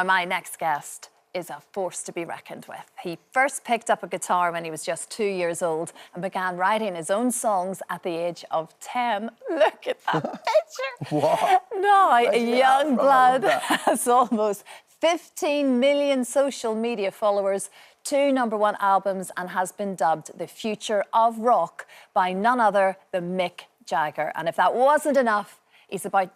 My next guest is a force to be reckoned with. He first picked up a guitar when he was just 2 years old and began writing his own songs at the age of 10. Look at that picture. What? Now, Yungblud has almost 15 million social media followers, 2 #1 albums, and has been dubbed the future of rock by none other than Mick Jagger. And if that wasn't enough, he's about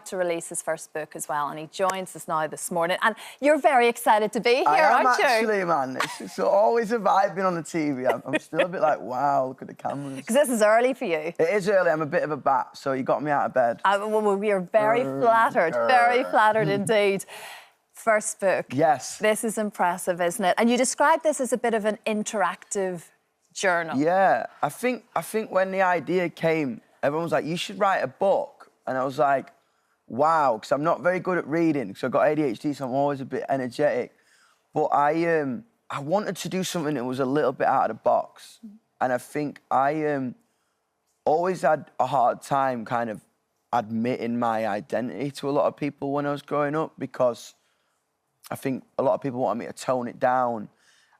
to release his first book as well, and he joins us now this morning. And you're very excited to be here, aren't you? Actually, man. It's always a vibe being on the TV. I'm still a bit like, wow, look at the cameras. Because this is early for you. It is early. I'm a bit of a bat, so you got me out of bed. Well, we are very flattered indeed. First book. Yes. This is impressive, isn't it? And you describe this as a bit of an interactive journal. Yeah. I think when the idea came, everyone was like, you should write a book. And I was like, wow, because I'm not very good at reading, so I've got ADHD, so I'm always a bit energetic. But I wanted to do something that was a little bit out of the box. And I think I always had a hard time kind of admitting my identity to a lot of people when I was growing up, because I think a lot of people wanted me to tone it down,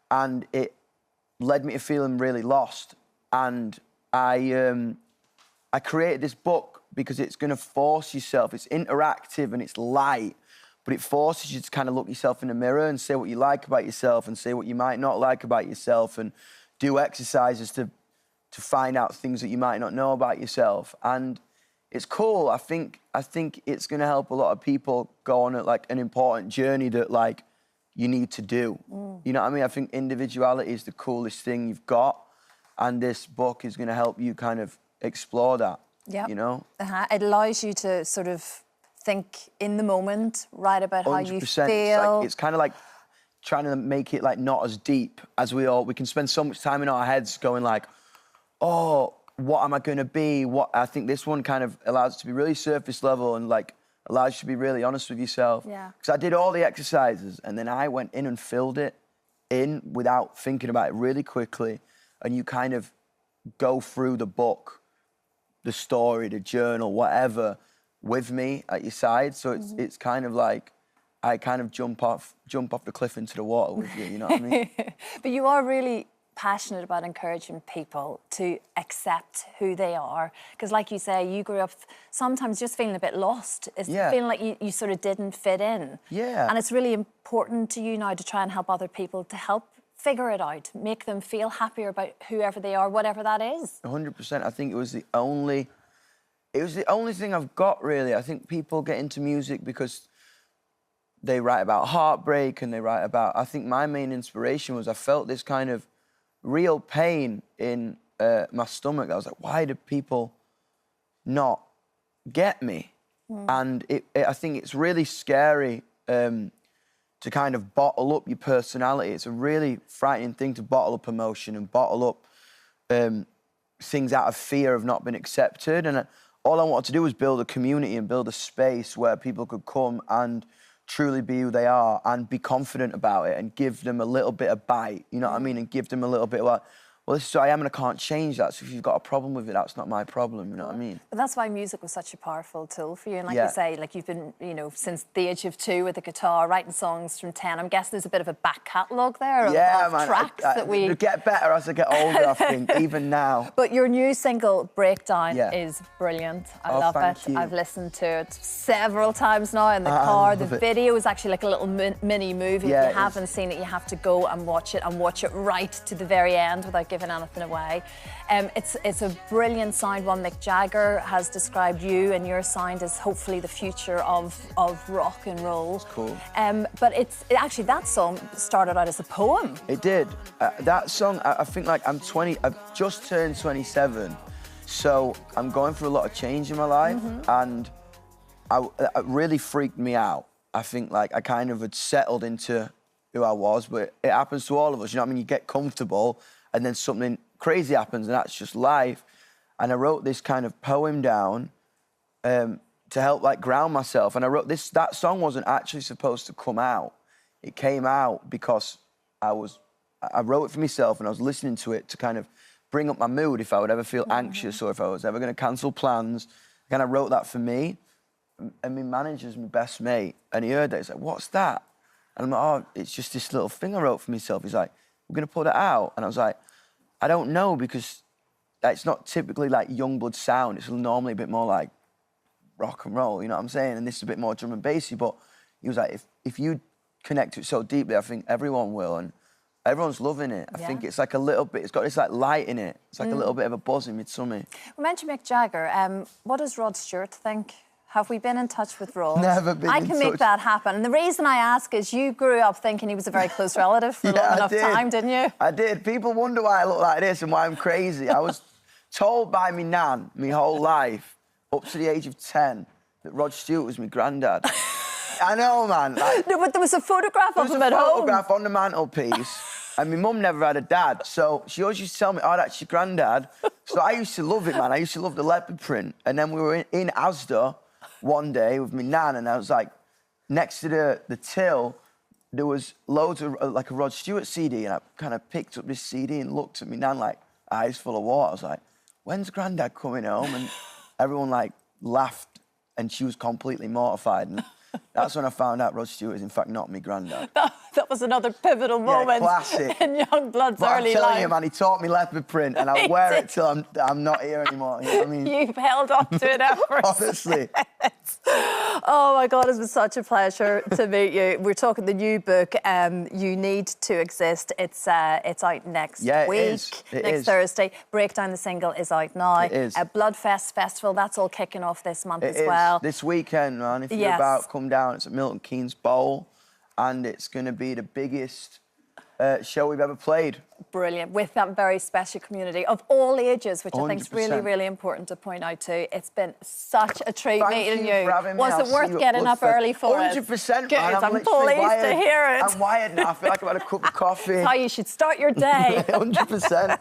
and it led me to feeling really lost. And I created this book because it's going to force yourself. It's interactive and it's light, but it forces you to kind of look yourself in the mirror and say what you like about yourself and say what you might not like about yourself, and do exercises to find out things that you might not know about yourself. And it's cool. I think it's going to help a lot of people go on like an important journey that like you need to do. You know what I mean? I think individuality is the coolest thing you've got, and this book is going to help you kind of explore that. Yeah, you know, it allows you to sort of think in the moment, write about 100%. How you feel. It's kind of like trying to make it like not as deep as we can spend so much time in our heads going like, oh, what am I going to be? What I think this one kind of allows it to be really surface level and like allows you to be really honest with yourself. Yeah. Because I did all the exercises and then I went in and filled it in without thinking about it really quickly, and you kind of go through the book, the story, the journal, whatever, with me at your side. So it's kind of like I kind of jump off the cliff into the water with you, you know what I mean? But you are really passionate about encouraging people to accept who they are. Because like you say, you grew up sometimes just feeling a bit lost, feeling like you sort of didn't fit in. Yeah. And it's really important to you now to try and help other people to help figure it out, make them feel happier about whoever they are, whatever that is. 100%. I think it was the only thing I've got, really. I think people get into music because they write about heartbreak and they write about... I think my main inspiration was I felt this kind of real pain in my stomach. I was like, why do people not get me? And I think it's really scary to kind of bottle up your personality. It's a really frightening thing to bottle up emotion and bottle up things out of fear of not being accepted. And all I wanted to do was build a community and build a space where people could come and truly be who they are and be confident about it and give them a little bit of bite, you know what I mean? And give them a little bit of like, well, this is who I am and I can't change that. So if you've got a problem with it, that's not my problem, you know what I mean? But that's why music was such a powerful tool for you. And like you say, like you've been, you know, since the age of 2 with the guitar, writing songs from 10. I'm guessing there's a bit of a back catalogue there of tracks that we... It'll get better as I get older, I think, even now. But your new single, Breakdown, is brilliant. I love it. You. I've listened to it several times now in the car. The video is actually like a little mini movie. If you haven't seen it, you have to go and watch it right to the very end without giving anything away. It's a brilliant sound. One Mick Jagger has described you and your sound as hopefully the future of rock and roll. It's cool. But actually that song started out as a poem. It did. That song, I think like I'm 20, I've just turned 27, so I'm going through a lot of change in my life, and it really freaked me out. I think like I kind of had settled into who I was, but it happens to all of us, you know what I mean? You get comfortable and then something crazy happens, and that's just life. And I wrote this kind of poem down to help like ground myself. And I wrote this. That song wasn't actually supposed to come out. It came out because I wrote it for myself, and I was listening to it to kind of bring up my mood if I would ever feel anxious or if I was ever going to cancel plans. And I wrote that for me. And my manager's my best mate, and he heard that. He's like, "What's that?" And I'm like, oh, it's just this little thing I wrote for myself. He's like, we're going to put it out. And I was like, I don't know, because it's not typically like Yungblud sound. It's normally a bit more like rock and roll, you know what I'm saying? And this is a bit more drum and bassy. But he was like, if you connect to it so deeply, I think everyone will. And everyone's loving it. I think it's like a little bit, it's got this like light in it. It's like a little bit of a buzz in Midsummer. We mentioned Mick Jagger. What does Rod Stewart think? Have we been in touch with Rod? Never been in touch. I can make that happen. And the reason I ask is you grew up thinking he was a very close relative for long enough time, didn't you? I did. People wonder why I look like this and why I'm crazy. I was told by me nan my whole life, up to the age of 10, that Rod Stewart was my granddad. I know, man. Like, no, but there was a photograph of him at home. There was a photograph on the mantelpiece. And my mum never had a dad, so she always used to tell me, oh, that's your granddad. So I used to love it, man. I used to love the leopard print. And then we were in Asda one day with my nan, and I was like, next to the till, there was loads of, like, a Rod Stewart CD, and I kind of picked up this CD and looked at my nan, like, eyes full of water. I was like, when's Grandad coming home? And everyone, like, laughed, and she was completely mortified. And that's when I found out Rod Stewart is, in fact, not my granddad. That was another pivotal moment classic. in Yungblud's early life. I'm telling you, man, he taught me leopard print, and I'll wear it till I'm not here anymore. You know what I mean? You've held on to it ever Honestly. Oh, my God, it's been such a pleasure to meet you. We're talking the new book, You Need to Exist. It's out next week, next Thursday. Breakdown, the single, is out now. It is. Bloodfest Festival, that's all kicking off this month as well. This weekend, man. If you're about, come down. It's at Milton Keynes Bowl, and it's going to be the biggest show we've ever played. Brilliant, with that very special community of all ages, which 100%. I think is really, really important to point out too. It's been such a treat meeting you. For having me. Was it worth getting up early for 100%, Good, man. I'm pleased to hear it. I'm wired now. I feel like I've had a cup of coffee. That's how you should start your day. 100%.